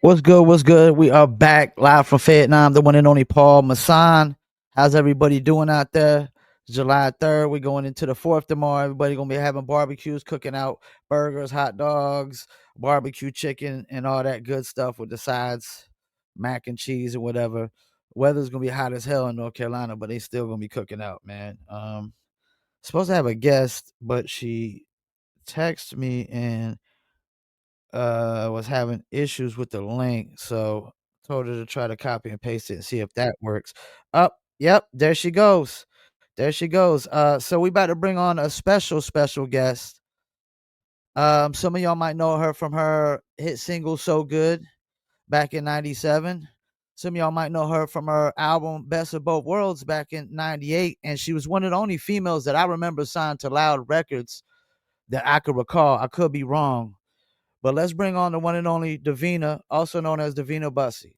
What's good? What's good? We are back live from Fayettenam, the one and only Paul Masson. How's everybody doing out there? July 3rd, we're going into the 4th tomorrow. Everybody going to be having barbecues, cooking out burgers, hot dogs, barbecue chicken, and all that good stuff with the sides, mac and cheese and whatever. Weather's going to be hot as hell in North Carolina, but they still going to be cooking out, man. Supposed to have a guest, but she texted me and was having issues with the link, so told her to try to copy and paste it and see if that works. Up, yep, there she goes. There she goes. So we about to bring on a special guest. Some of y'all might know her from her hit single "So Good" back in '97. Some of y'all might know her from her album "Best of Both Worlds" back in '98, and she was one of the only females that I remember signed to Loud Records that I could recall. I could be wrong, but let's bring on the one and only Davina, also known as Davina Bussy.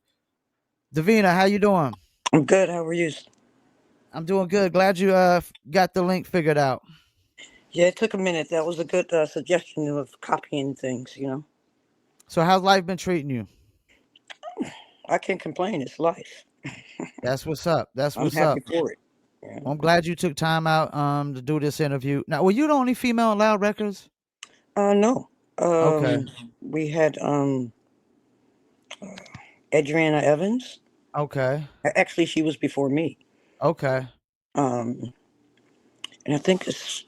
Davina, how you doing? I'm good. How are you? I'm doing good. Glad you got the link figured out. Yeah, it took a minute. That was a good suggestion of copying things. So how's life been treating you? I can't complain. It's life. That's what's up. That's I'm what's happy up. for it. Yeah. Well, I'm glad you took time out to do this interview. Now, were you the only female in Loud Records? No. Okay. We had Adriana Evans. Okay. Actually, she was before me. Okay. Um, and I think it's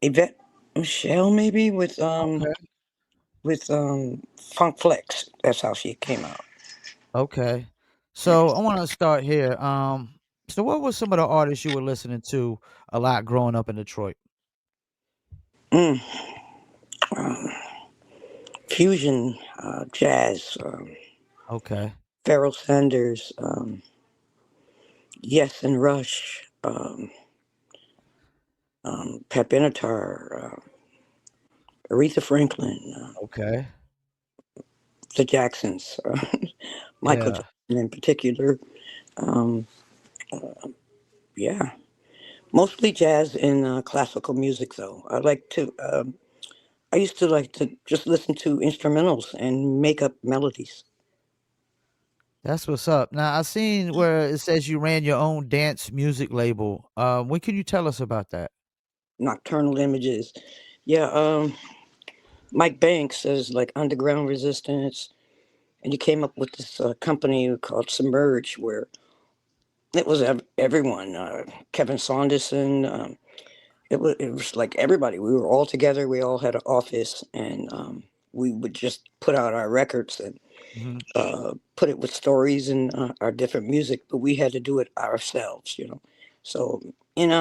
Yvette Michelle, maybe Okay. with Funk Flex. That's how she came out. Okay. Yeah. So I want to start here. So what were some of the artists you were listening to a lot growing up in Detroit? Mm. Um, Fusion, jazz, Okay. Pharoah Sanders. Yes, and Rush, Pat Benatar, Aretha Franklin, Okay. the Jacksons, Michael Yeah. Jackson in particular. Um, yeah, mostly jazz and classical music, though. I used to like to just listen to instrumentals and make up melodies. That's what's up. Now I seen where it says you ran your own dance music label. What can you tell us about that? Nocturnal Images. Yeah, Mike Banks is like Underground Resistance, and he came up with this company called Submerge, where it was everyone. Kevin Saunderson. It was like everybody. We were all together. We all had an office, and we would just put out our records and Mhm. put it with stories and our different music. But we had to do it ourselves. So and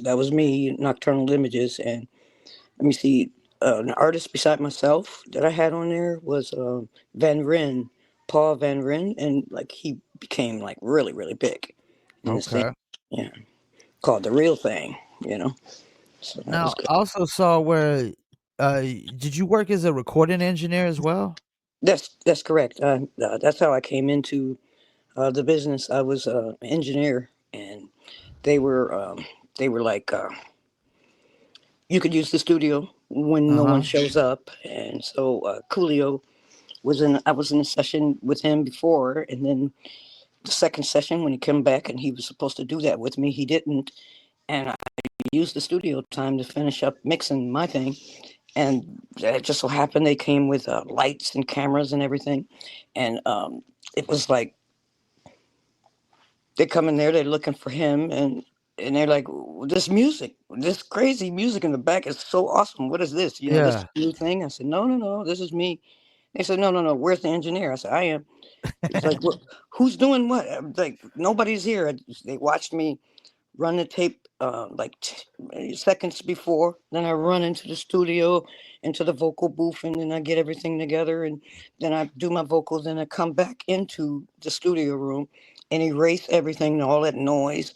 that was me, Nocturnal Images, and let me see. An artist beside myself that I had on there was Van Ryn, Paul Van Ryn, and like he became like really, really big in the scene. Okay. Yeah, called the real thing. So that was Now good. I also saw where did you work as a recording engineer as well? That's correct. That's how I came into the business. I was an engineer, and they were um, they were like, you could use the studio when no one Uh-huh. shows up, and so Coolio was in. I was in a session with him before, and then the second session when he came back, and he was supposed to do that with me. He didn't, and I used the studio time to finish up mixing my thing. And it just so happened they came with lights and cameras and everything, and it was like they come in there, they're looking for him, and they're like, this music, this crazy music in the back is so awesome. What is this? This Yeah. new thing. I said, no, no, no, this is me. They said, no, no, no, where's the engineer? I said, I am. It's like, well, who's doing what? I'm like, nobody's here. They watched me run the tape like seconds before. Then I run into the studio, into the vocal booth, and then I get everything together, and then I do my vocals, and I come back into the studio room and erase everything, all that noise,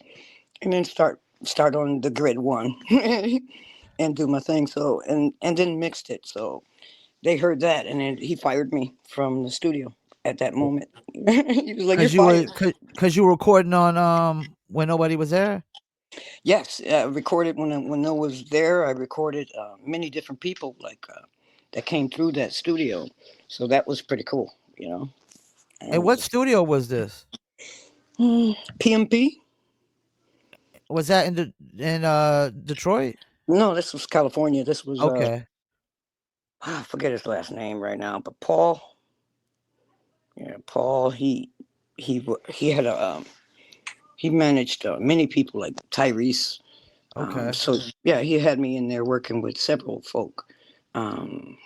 and then start on the grid one and do my thing. So and then mixed it. So they heard that, and then he fired me from the studio at that moment. He was like, "You're Cause you were fired." cause you were recording on when nobody was there? Yes, I recorded when no one was there. I recorded many different people like that came through that studio, so that was pretty cool. you know. And And what studio was this? PMP? Was that in Detroit? No, this was California. This was Okay. I forget his last name right now, but Paul. Yeah, Paul. He had a he managed many people like Tyrese. Okay. So yeah, he had me in there working with several folk. Um,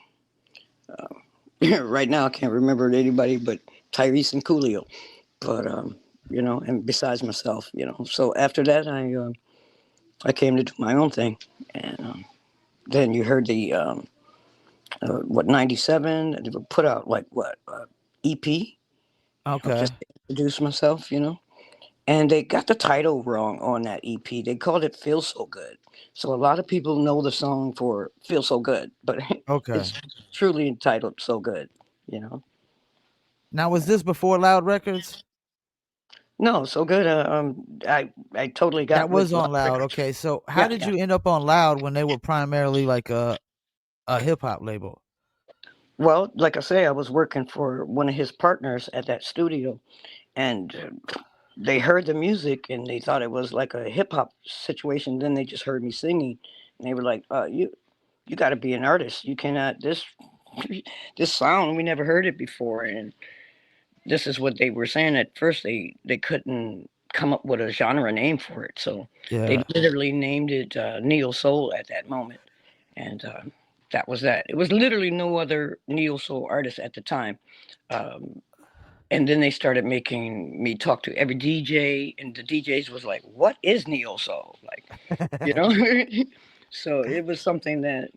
right now, I can't remember anybody but Tyrese and Coolio. But and besides myself, So after that, I came to do my own thing, and then you heard the what 97. They would put out like what EP, Okay. just to introduce myself, And they got the title wrong on that EP. They called it "Feel So Good." So a lot of people know the song for "Feel So Good," but Okay. it's truly entitled "So Good." You know. Now was this before Loud Records? No, "So Good." I totally got That with was Love on Loud. Records. Okay. So how Yeah, did yeah. you end up on Loud when they were primarily like a hip hop label? Well, like I say, I was working for one of his partners at that studio, and they heard the music and they thought it was like a hip hop situation. Then they just heard me singing, and they were like, you got to be an artist. You cannot this sound. We never heard it before." And this is what they were saying at first. They couldn't come up with a genre name for it, so they Yeah. literally named it neo soul at that moment, and that was that. It was literally no other neo soul artist at the time. Um, and then they started making me talk to every DJ, and the DJs was like, "What is neo soul?" Like, you know. So it was something that.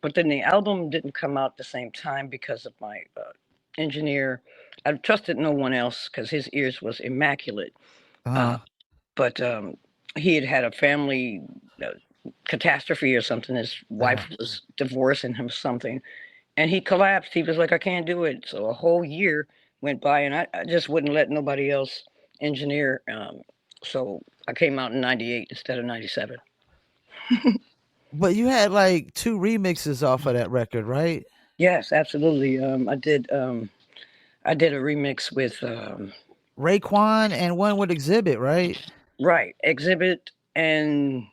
But then the album didn't come out the same time because of my engineer. I trusted no one else because his ears was immaculate. Uh, Uh-huh. but he had had a family uh, catastrophe or something. His Uh-huh. wife was divorcing him or something, and he collapsed. He was like, "I can't do it." So a whole year went by, and I just wouldn't let nobody else engineer. So I came out in '98 instead of '97. But you had like two remixes off of that record, right? Yes, absolutely. I did a remix with Raekwon and one with Exhibit, right? right Exhibit, and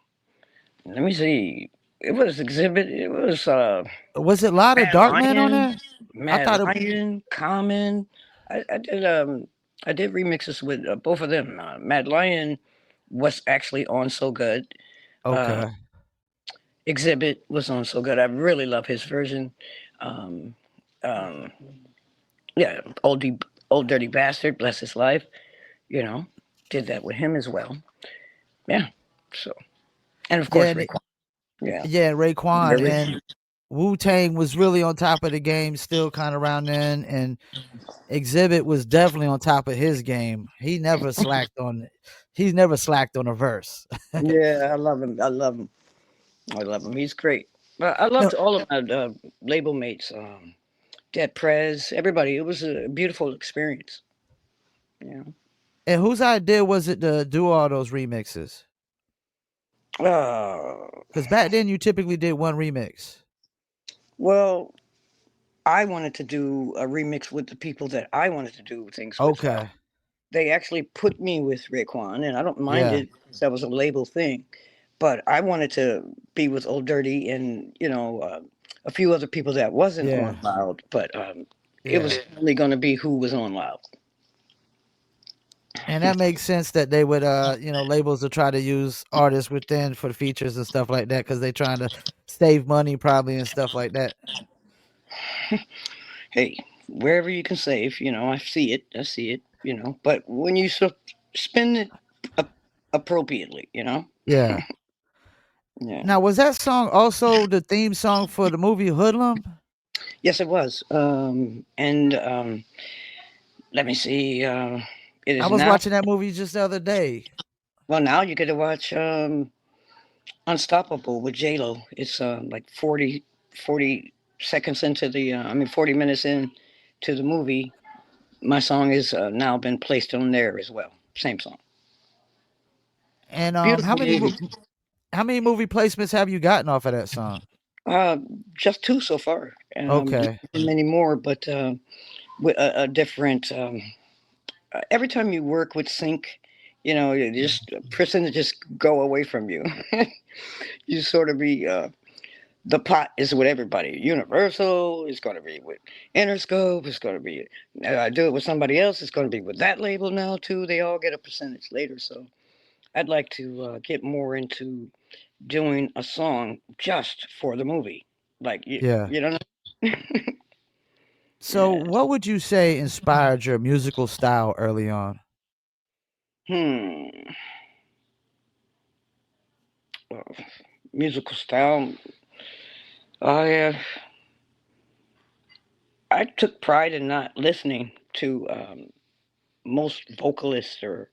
let me see. It was Exhibit. It was Was it a lot of Mad Dark Man on Lion, there? I Mad thought it. Lion, Common. I did remixes with both of them. Mad Lion was actually on So Good. Uh, Okay. Exhibit was on So Good. I really love his version. Um, um, yeah, old dirty bastard, bless his life. You know, did that with him as well. Yeah. So, and of Yeah, course Raekwon. Yeah. yeah, Raekwon Very. and Wu Tang was really on top of the game still kind of around then, and Exhibit was definitely on top of his game. He's never slacked on a verse. Yeah, I love him. I love him. I love him. He's great. I Now, loved all of my label mates. Dead Prez, everybody. It was a beautiful experience. You and whose idea was it to do all those remixes? know. Because back then you typically did one remix. Well, I wanted to do a remix with the people that I wanted to do things with. Okay. They actually put me with Raekwon, and I don't mind Yeah. it. That was a label thing, but I wanted to be with Old Dirty and a few other people that wasn't on Yeah. Loud, but it Yeah. was only going to be who was on Loud. And that makes sense that they would labels will try to use artists within for the features and stuff like that because they trying to save money probably and stuff like that. Hey, wherever you can save, I see it. I see it. But when you spend it appropriately, Yeah. yeah. Now was that song also the theme song for the movie Hoodlum? Yes, it was. And let me see. It I is was now. watching that movie just the other day. Well, now you get to watch Unstoppable with J Lo. It's like 40 seconds into 40 minutes in to the movie. My song is now been placed on there as well. Same song. And Beautiful movie. how many movie placements have you gotten off of that song? Uh, just two so far. Okay. Many more, but with a different. Every time you work with sync, you just a person to just go away from you. You sort of be the pot is with everybody. Universal is going to be with Interscope. It's going to be I do it with somebody else. It's going to be with that label now too. They all get a percentage later. So I'd like to get more into doing a song just for the movie. Like Yeah. you don't know. So, Yeah. what would you say inspired your musical style early on? Hmm. Well, musical style. I took pride in not listening to most vocalists, or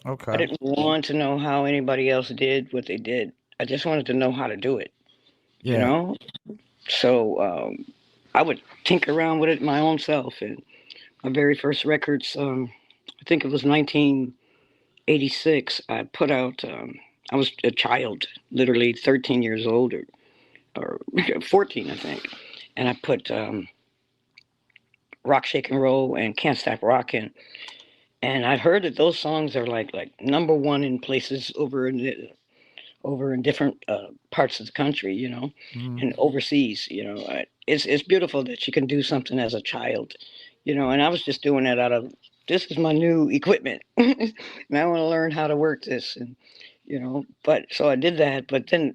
I Okay. didn't want to know how anybody else did what they did. I just wanted to know how to do it, you Yeah. know? So I would tinker around with it my own self. And my very first records, I think it was 1986, I put out, I was a child, literally 13 years old, or 14, I think. And I put Rock, Shake, and Roll and Can't Stop Rockin'. And I heard that those songs are like number one in places over in different parts of the country, Mhm. and overseas. It's beautiful that you can do something as a child, And I was just doing that out of this is my new equipment, and I want to learn how to work this, and But so I did that. But then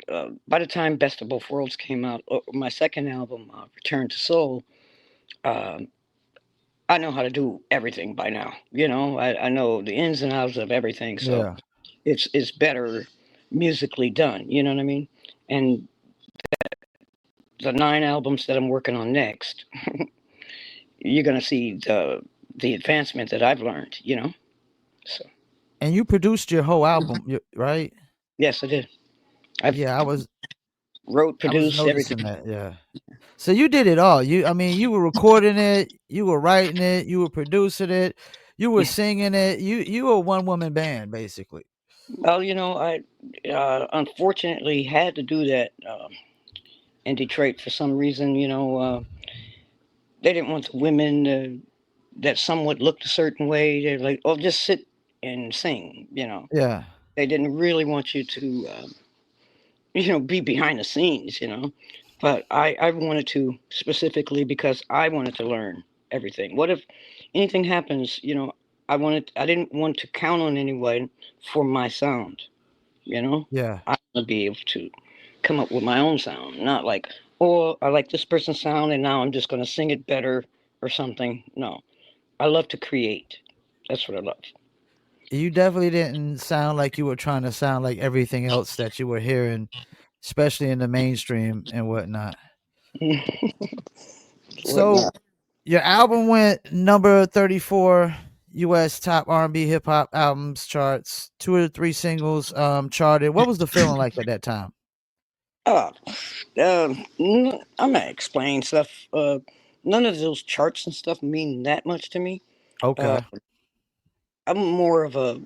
by the time Best of Both Worlds came out, my second album, Return to Soul. um I know how to do everything by now. I know the ins and outs of everything. So Yeah. it's better musically done. You know what I mean? And the 9 albums that I'm working on next, you're gonna see the advancement that I've learned. So And you produced your whole album, right? yes, I did. I've Yeah, wrote, I was produced noticing everything. that. Yeah. So you did it all. I mean, you were recording it, you were writing it, you were producing it, you were singing it. You were a one woman band basically. Well, I unfortunately had to do that in Detroit for some reason. They didn't want the women that somewhat looked a certain way. They're like, "Oh, just sit and sing." Yeah. They didn't really want you to, be behind the scenes. But I wanted to specifically because I wanted to learn everything. What if anything happens? I didn't want to count on anyone for my sound. Yeah. I want to be able to come up with my own sound, not like, oh, I like this person's sound and now I'm just going to sing it better or something. No, I love to create. That's what I love. You definitely didn't sound like you were trying to sound like everything else that you were hearing, especially in the mainstream and whatnot. So Whatnot. your album went number 34 US top R&B hip hop albums charts. Two or three singles charted. What was the feeling like at that time? Oh, I'm gonna explain stuff. None of those charts and stuff mean that much to me. Uh, Okay. I'm more of a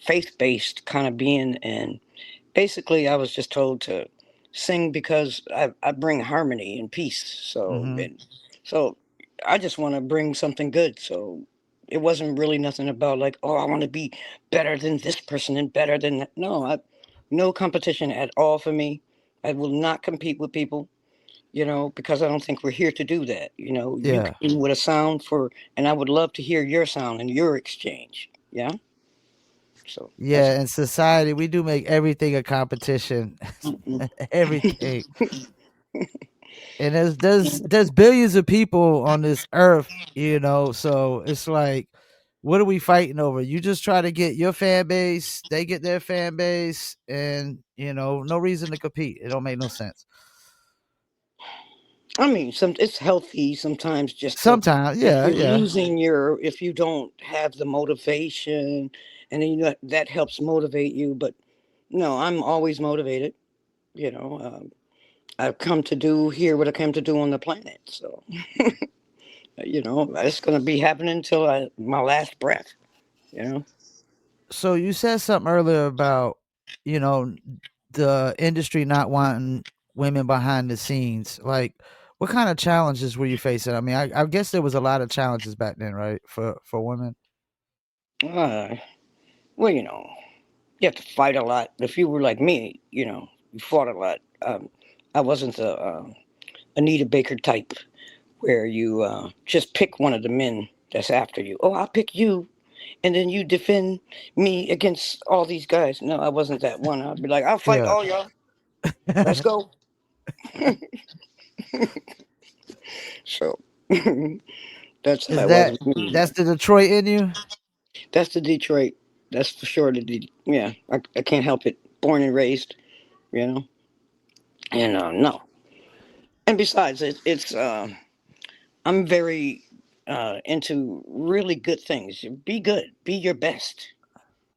faith-based kind of being, and basically, I was just told to sing because I bring harmony and peace. Mhm. So I just want to bring something good. So it wasn't really nothing about like, oh, I want to be better than this person and better than that. No, no competition at all for me. I will not compete with people, because I don't think we're here to do that. You Yeah. came with a sound and I would love to hear your sound and your exchange. Yeah. So that's Yeah, in society we do make everything a competition. mm-mm. Everything. And there's billions of people on this earth, so it's like what are we fighting over? You just try to get your fan base, they get their fan base, and no reason to compete. It don't make no sense. I mean, it's healthy sometimes just to Sometimes, if yeah, you're yeah. losing if you don't have the motivation, and then that helps motivate you. But no, I'm always motivated. I've come to do here what I came to do on the planet. So it's going to be happening until my last breath. You know. So you said something earlier about, you know, the industry not wanting women behind the scenes. Like, What kind of challenges were you facing? I mean, I guess there was a lot of challenges back then, right? For women. Uh, well, you have to fight a lot. If you were like me, you fought a lot. I wasn't the Anita Baker type where you just pick one of the men that's after you. Oh, I'll pick you, and then you defend me against all these guys. No, I wasn't that one. I'd be like, I'll fight Yeah. all y'all. Let's go. So that's how Is it was that with me. that's the Detroit in you? That's the Detroit. That's for sure. Yeah, I can't help it. Born and raised, you know. And no. And besides, it's I'm very into really good things. Be good. Be your best.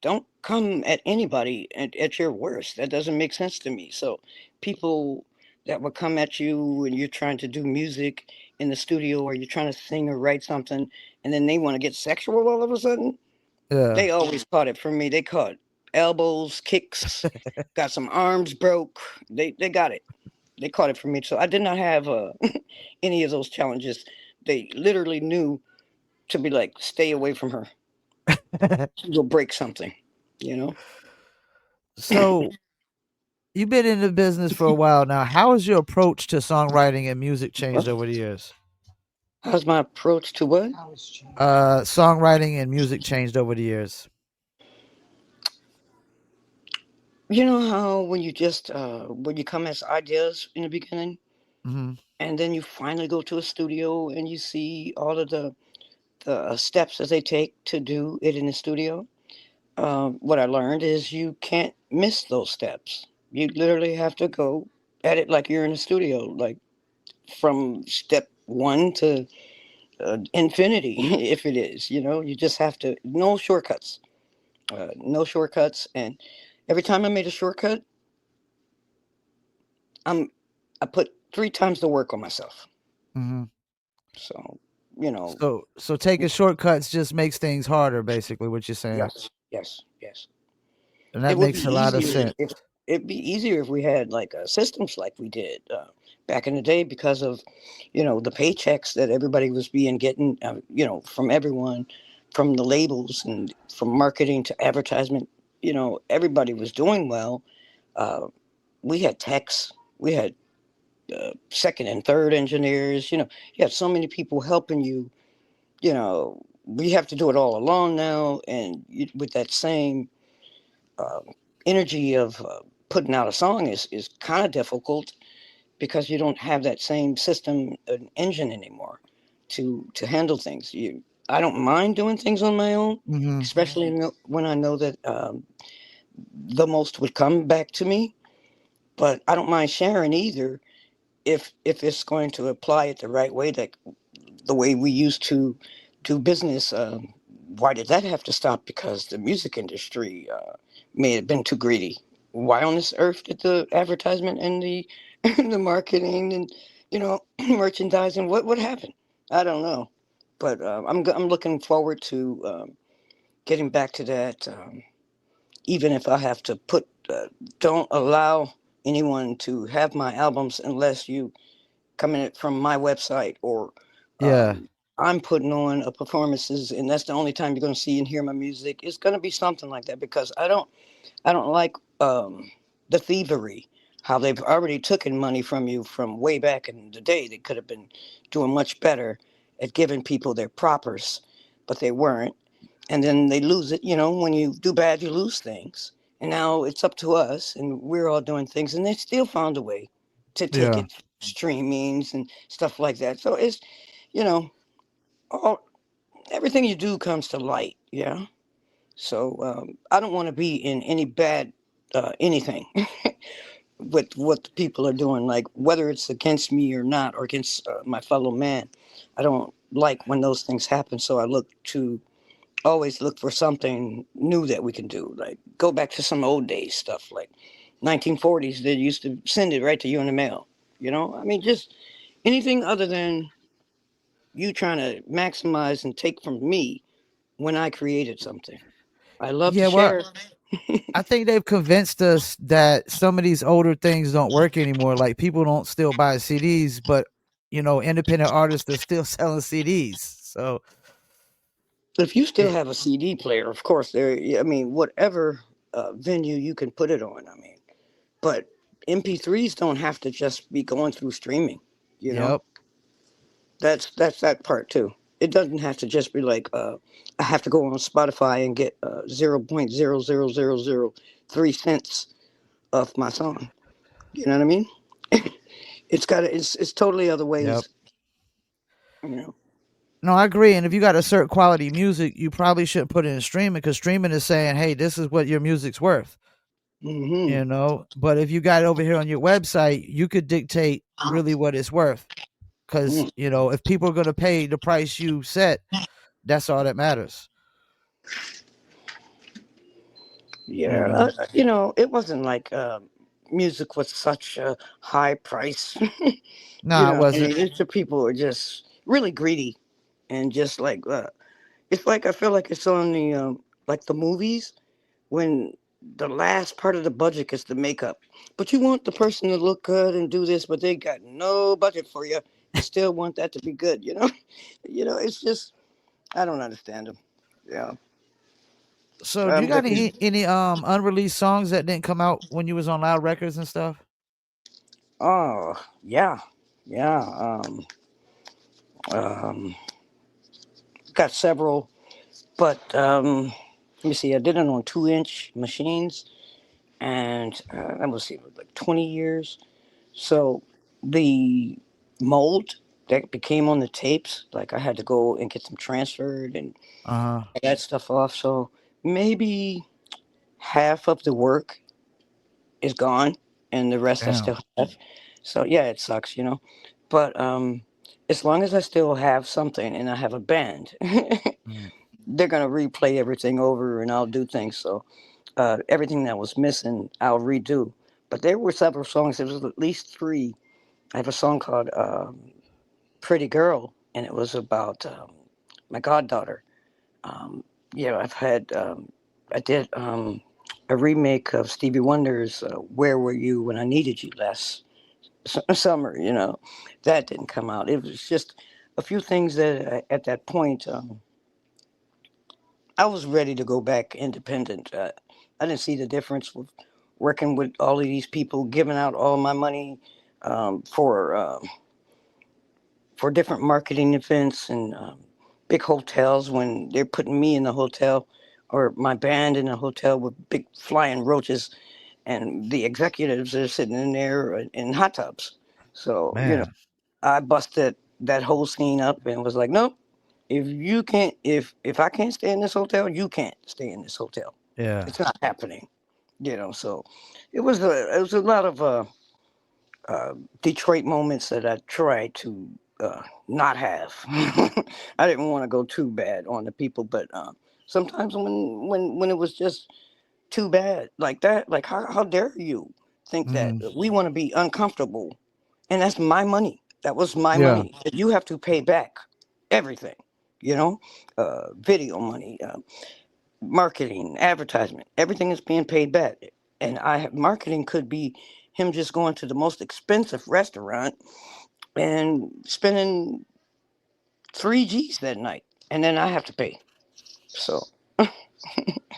Don't come at anybody at your worst. That doesn't make sense to me. So people that will come at you when you're trying to do music in the studio or you're trying to sing or write something, and then they want to get sexual all of a sudden. Yeah. They always caught it from me. They caught elbows, kicks, got some arms broke. They got it. They caught it from me. So I did not have any of those challenges. They literally knew to be like, stay away from her. You'll break something. You know. So you've been in the business for a while now. How has your approach to songwriting and music changed What? over the years? How's my approach to what? Songwriting and music changed over the years. You know how when you just when you come as ideas in the beginning, Hmm. and then you finally go to a studio and you see all of the steps that they take to do it in the studio. What I learned is you can't miss those steps. You literally have to go at it like you're in a studio, like from step one to infinity, if it is. You just have to, no shortcuts, no shortcuts. And every time I made a shortcut, I'm, I put three times the work on myself. Hmm. So, you know, So taking shortcuts just makes things harder, basically. What you're saying, yes, yes, yes. and It that would be makes a lot of easier sense. if it'd be easier if we had like systems like we did back in the day because of the paychecks that everybody was being getting from everyone, from the labels and from marketing to advertisement. Everybody was doing well. Uh, we had techs, we had second and third engineers. You have so many people helping you. We have to do it all alone now, and with that same um, energy of putting out a song is kind of difficult because you don't have that same system and engine anymore to handle things. I don't mind doing things on my own, Hmm. especially when I know that the most would come back to me. But I don't mind sharing either if it's going to apply it the right way, that the way we used to do business. Why did that have to stop? Because the music industry may have been too greedy. Why on this earth did the advertisement and the the marketing and merchandising what happened? I don't know, but I'm looking forward to getting back to that. Even if I have to don't allow anyone to have my albums unless you coming it from my website or Yeah. I'm putting on a performances and that's the only time you're going to see and hear my music. It's going to be something like that because I don't like the thievery, how they've already taken money from you from way back in the day. They could have been doing much better at giving people their propers, but they weren't. And then they lose it. When you do bad, you lose things. And now it's up to us, and we're all doing things, and they still found a way to take Yeah. it streamings and stuff like that. So it's, you know, all everything you do comes to light. Yeah. So I don't want to be in any bad anything with what the people are doing, like whether it's against me or not, or against my fellow man. I don't like when those things happen. So I always look for something new that we can do, like go back to some old days stuff, like 1940s. They used to send it right to you in the mail. I mean, just anything other than you trying to maximize and take from me when I created something. I love to Yeah. Well, share. I think they've convinced us that some of these older things don't work anymore. Like people don't still buy CDs, but independent artists are still selling CDs. So If you still it, have a CD player, of course, there. I mean, whatever venue you can put it on. I mean, but MP3s don't have to just be going through streaming. You know, yep. that's that part too. It doesn't have to just be like I have to go on Spotify and get 0.00003 cents of my song. You know what I mean? It's totally other Yep. ways. You know. No, I agree. And if you got a certain quality music, you probably shouldn't put it in streaming because streaming is saying, "Hey, this is what your music's worth." Hmm. But if you got it over here on your website, you could dictate really what it's worth. Because if people are going to pay the price you set, that's all that matters. You Yeah, know. it wasn't like music was such a high price. Nah, it I wasn't. mean, it's the people who are just really greedy and just like it's like I feel like it's on the like the movies when the last part of the budget is the makeup, but you want the person to look good and do this, but they got no budget for you and still want that to be good. It's just I don't understand them. Yeah, So, do you I'm got looking. any unreleased songs that didn't come out when you was on Loud Records and stuff? Oh yeah, yeah. Um, got several, but let me see. I did it on 2-inch machines, and let me see, like 20 years. So the mold that became on the tapes, like I had to go and get them transferred and Uh huh. all that stuff off. So maybe half of the work is gone, and the rest I Damn. still have. So yeah, it sucks, But as long as I still have something and I have a band, Mm. they're gonna replay everything over, and I'll do things. So everything that was missing, I'll redo. But there were several songs. There was at least three. I have a song called "Pretty Girl," and it was about my goddaughter. Um, I've had I did a remake of Stevie Wonder's "Where Were You When I Needed You" last summer. That didn't come out. It was just a few things that at that point I was ready to go back independent. I didn't see the difference with working with all of these people, giving out all my money for different marketing events and big hotels when they're putting me in the hotel or my band in a hotel with big flying roaches and the executives are sitting in there in hot tubs. So, Man. I busted that whole scene up and was like, nope, if I can't stay in this hotel, you can't stay in this hotel. Yeah. It's not happening. So it was a lot of Detroit moments that I tried to not have. I didn't want to go too bad on the people, but sometimes when it was just too bad like that, like how dare you think that Hmm. we want to be uncomfortable, and that's my money. That was my Yeah. money. You have to pay back everything. Video money, marketing, advertisement, everything is being paid back. And marketing could be him just going to the most expensive restaurant and spending 3 G's that night, and then I have to pay. So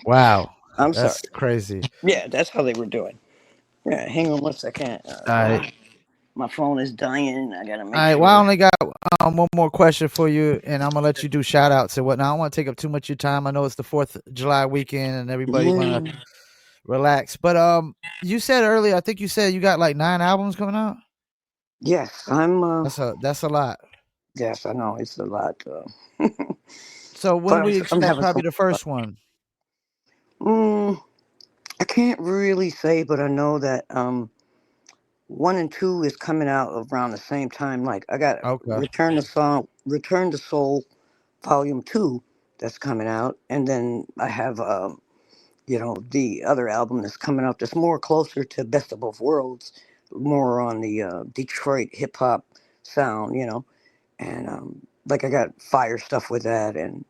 Wow. I'm sorry. That's crazy. Yeah, that's how they were doing. Yeah, hang on one second. All right. My phone is dying. I gotta All make right. Well, I sure. only got one more question for you, and I'm gonna let you do shout outs and whatnot. I don't want to take up too much of your time. I know it's the 4th of July weekend, and everybody wanna Yeah. relax. But you said earlier, I think you said you got like 9 albums coming out. Yes, I'm. That's a lot. Yes, I know it's a lot, So but when I'm we I'm expect having probably so the much first one. fun. I can't really say, but I know that 1 and 2 is coming out around the same time. Like I got Okay. Return to Soul, Volume 2 that's coming out, and then I have the other album that's coming out that's more closer to Best of Both Worlds, more on the Detroit hip hop sound, and like I got fire stuff with that, and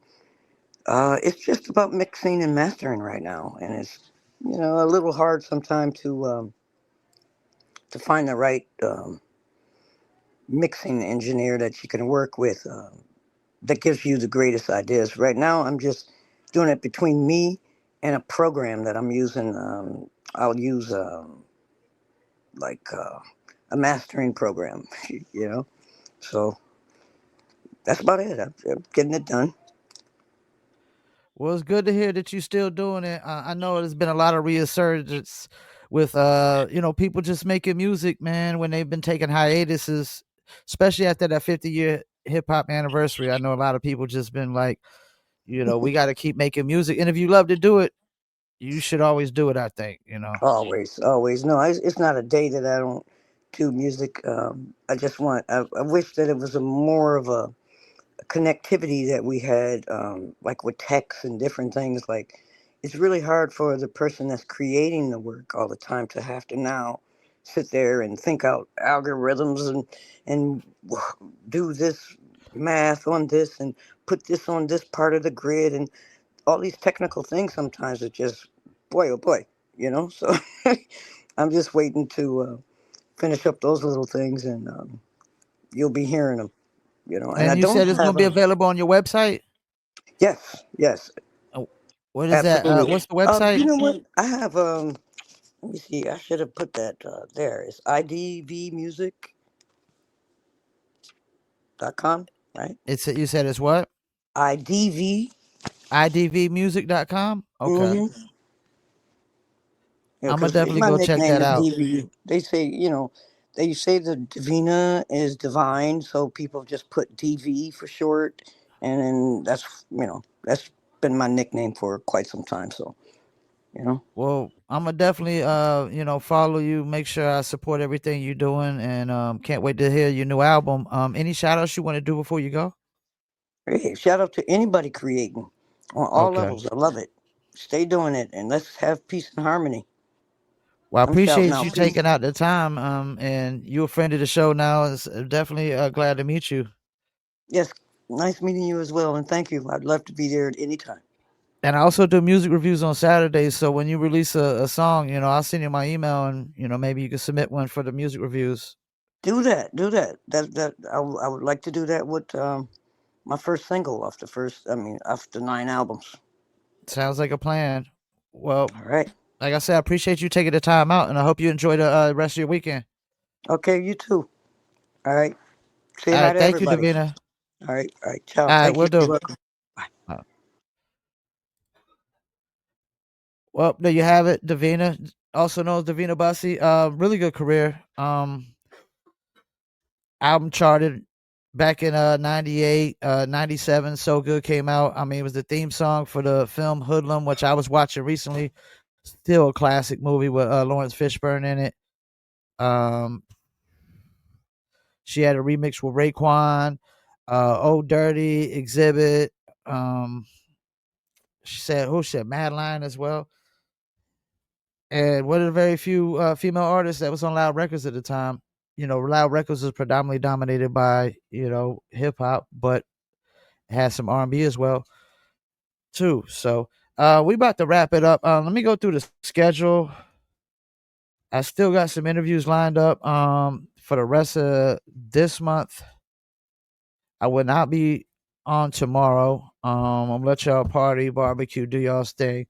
it's just about mixing and mastering right now, and it's a little hard sometimes to find the right mixing engineer that you can work with that gives you the greatest ideas. Right now, I'm just doing it between me and a program that I'm using. I'll use like a mastering program, you know. So that's about it. I'm getting it done. Well, it's good to hear that you're still doing it. I know there's been a lot of resurgence with people just making music, man, when they've been taking hiatuses, especially after that 50-year hip hop anniversary. I know a lot of people just been like, we got to keep making music, and if you love to do it, you should always do it. I think. Always, always. No, it's not a day that I don't do music. I just I wish that it was a more of a connectivity that we had, like with text and different things. Like, it's really hard for the person that's creating the work all the time to have to now sit there and think out algorithms and do this math on this and put this on this part of the grid and all these technical things. Sometimes it just, boy, oh boy, you know. So I'm just waiting to finish up those little things, and you'll be hearing them. You know, and I And you don't said it's going have to be a. available on your website. Yes, yes, Oh, what is that? absolutely. What's the website? You know what? I have. Let me see. I should have put that there. It's idvmusic.com, right? It's You said it's what? IDV. idvmusic.com. Okay, Mm-hmm. Yeah, I'm gonna because definitely my go check nickname that is out. DV. They say, they say that Davina is divine, so people just put DV for short, and then that's been my nickname for quite some time. So, you know. Well, I'm gonna definitely follow you, make sure I support everything you're doing, and can't wait to hear your new album. Any shout outs you want to do before you go? Hey, shout out to anybody creating on all Okay. levels. I love it. Stay doing it, and let's have peace and harmony. Well, I I'm shouting appreciate out you peace. taking out the time. And you're a friend of the show now. It's definitely glad to meet you. Yes, nice meeting you as well, and thank you. I'd love to be there at any time. And I also do music reviews on Saturdays. So when you release a song, I'll send you my email, and maybe you can submit one for the music reviews. Do that. Do that. I would like to do that with my first single off the first. I mean, after 9 albums. Sounds like a plan. Well, All right. like I said, I appreciate you taking the time out, and I hope you enjoy the rest of your weekend. Okay, you too. All right. Say All hi right, to thank you, everybody. Davina. All right. All right. Ciao. All right, Thank we'll you. You're do. welcome. Bye. Uh, Well, there you have it, Davina, also known as Davina Bussy. Really good career. Album charted back in 98, 97. So Good came out. I mean, it was the theme song for the film Hoodlum, which I was watching recently. Still a classic movie with Lawrence Fishburne in it. Um, she had a remix with Raekwon, Oh Dirty, Exhibit. Um, she said Madeline as well. And one of the very few female artists that was on Loud Records at the time. Loud Records was predominantly dominated by hip hop, but it had some R&B as well too. So we about to wrap it up. Let me go through the schedule. I still got some interviews lined up for the rest of this month. I will not be on tomorrow. I'm gonna let y'all party, barbecue, do y'all's thing.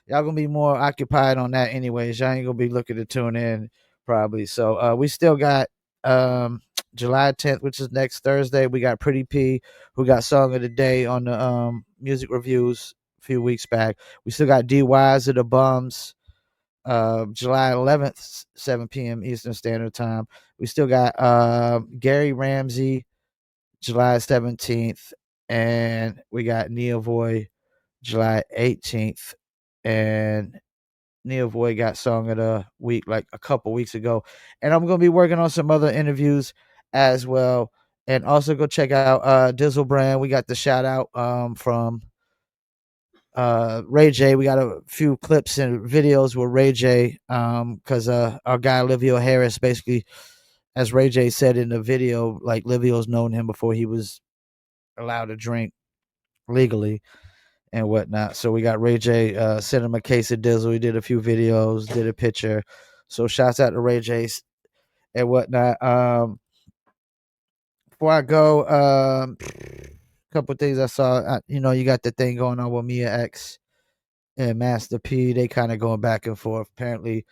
Y'all gonna be more occupied on that anyways. Y'all ain't gonna be looking to tune in probably. So we still got July 10th, which is next Thursday. We got Pretty P, who got Song of the Day on the music reviews a few weeks back. We still got DYs of the Bums, July 11th, 7 p.m. Eastern Standard Time. We still got Gary Ramsey, July 17th, and we got Nia Voy, July 18th. And Neil Voy got Song of the Week like a couple weeks ago. And I'm going to be working on some other interviews as well. And also go check out Dizzle Brand. We got the shout out from Ray J. We got a few clips and videos with Ray J. Because our guy Livio Harris basically, as Ray J said in the video, like Livio's known him before he was allowed to drink legally and whatnot. So we got Ray J sent him a case of Dizzle. He did a few videos, did a picture. So shouts out to Ray J and whatnot. before I go, couple things I saw. You got the thing going on with Mia X and Master P. They kind of going back and forth. Apparently,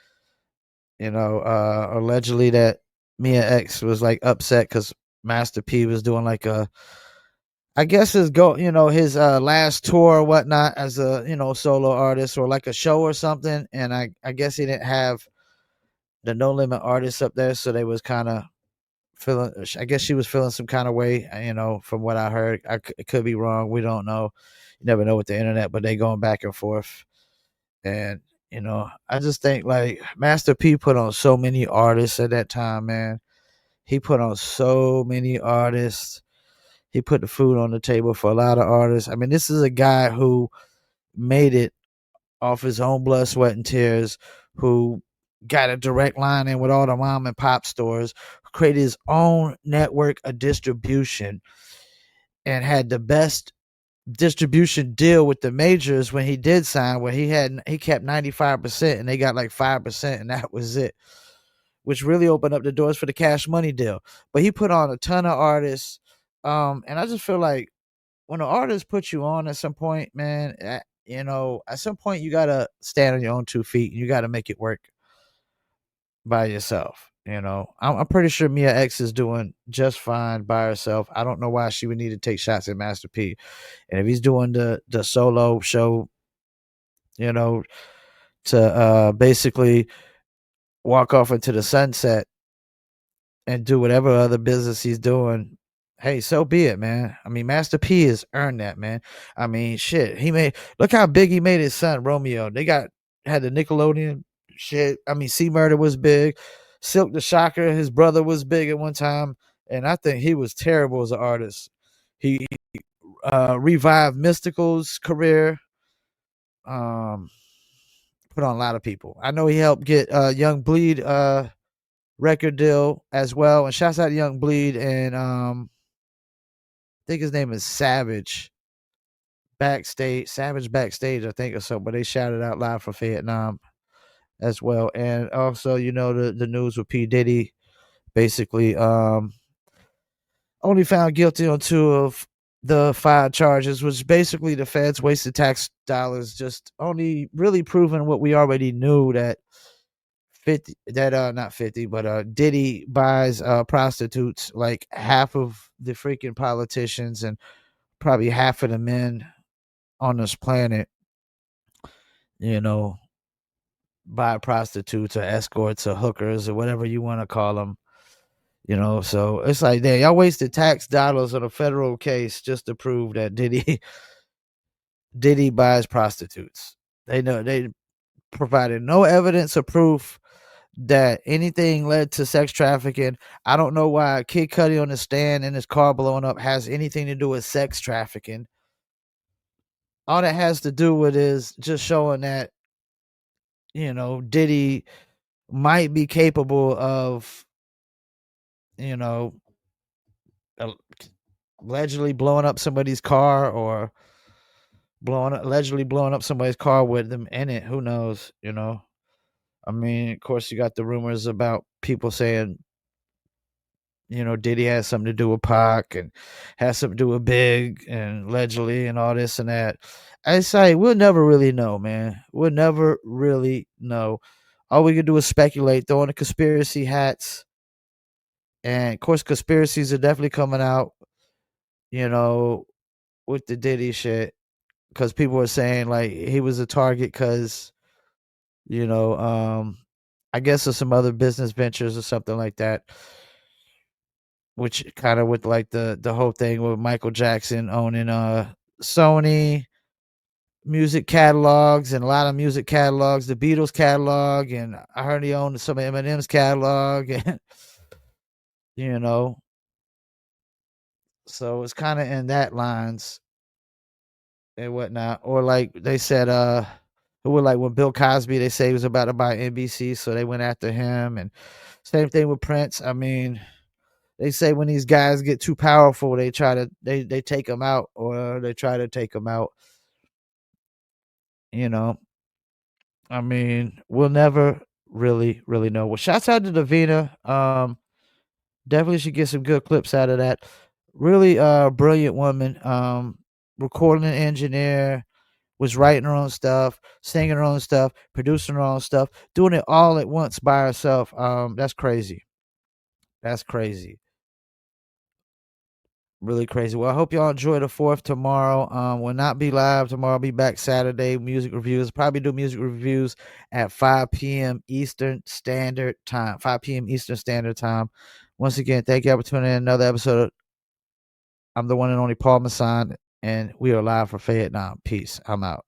allegedly that Mia X was like upset because Master P was doing like I guess his last tour or whatnot as a solo artist or like a show or something, and I guess he didn't have the No Limit artists up there, so they was kind of feeling. I guess she was feeling some kind of way, from what I heard. It could be wrong. We don't know. You never know with the internet, but they going back and forth, and I just think like Master P put on so many artists at that time, man. He put on so many artists. He put the food on the table for a lot of artists. I mean, this is a guy who made it off his own blood, sweat, and tears, who got a direct line in with all the mom and pop stores, created his own network of distribution, and had the best distribution deal with the majors when he did sign, where he kept 95% and they got like 5%, and that was it, which really opened up the doors for the Cash Money deal. But he put on a ton of artists, and I just feel like when an artist puts you on at some point, man, at some point you gotta stand on your own 2 feet and you gotta make it work by yourself. I'm pretty sure Mia X is doing just fine by herself. I don't know why she would need to take shots at Master P. And if he's doing the solo show, you know, to basically walk off into the sunset and do whatever other business he's doing, hey, so be it, man. I mean, Master P has earned that, man. I mean, shit. Look how big he made his son, Romeo. Had the Nickelodeon shit. I mean, C Murder was big. Silk the Shocker, his brother was big at one time. And I think he was terrible as an artist. He revived Mystical's career. Um, put on a lot of people. I know he helped get Young Bleed record deal as well. And shouts out to Young Bleed and I think his name is Savage Backstage, I think, or so. But they shouted out live from Fayettenam as well. And also, the news with P. Diddy basically only found guilty on 2 of the 5 charges, which basically the feds wasted tax dollars, just only really proving what we already knew, that 50 that not 50 but Diddy buys prostitutes, like half of the freaking politicians and probably half of the men on this planet, you know, buy prostitutes or escorts or hookers or whatever you want to call them. So it's like, damn, y'all wasted tax dollars on a federal case just to prove that Diddy Diddy buys prostitutes. They provided no evidence or proof that anything led to sex trafficking. I don't know why Kid Cudi on the stand and his car blowing up has anything to do with sex trafficking. All that has to do with is just showing that, Diddy might be capable of, you know, allegedly blowing up somebody's car, or allegedly blowing up somebody's car with them in it. Who knows? I mean, of course, you got the rumors about people saying, Diddy has something to do with Pac and has something to do with Big and allegedly and all this and that. I say we'll never really know, man. We'll never really know. All we can do is speculate, throw in the conspiracy hats. And of course, conspiracies are definitely coming out, you know, with the Diddy shit. Because people are saying like he was a target because, you know, I guess of some other business ventures or something like that. Which kind of with like the whole thing with Michael Jackson owning Sony music catalogs and a lot of music catalogs, the Beatles catalog, and I heard he owned some of Eminem's catalog, and you know, so it's kind of in that lines and whatnot. Or like they said, who were like when Bill Cosby, they say he was about to buy NBC, so they went after him, and same thing with Prince. I mean, they say when these guys get too powerful, they take them out, or they try to take them out. You know, I mean, we'll never really know. Well, shouts out to Davina. Definitely should get some good clips out of that. Really brilliant woman. Recording engineer, was writing her own stuff, singing her own stuff, producing her own stuff, doing it all at once by herself. That's crazy. That's crazy. Really crazy. Well, I hope y'all enjoy the 4th tomorrow. Will not be live tomorrow. I'll be back Saturday. Music reviews. Probably do music reviews at 5 p.m. Eastern Standard Time. 5 p.m. Eastern Standard Time. Once again, thank you for tuning in another episode. I'm the one and only Paul Masson, and we are live for Fayettenam. Peace. I'm out.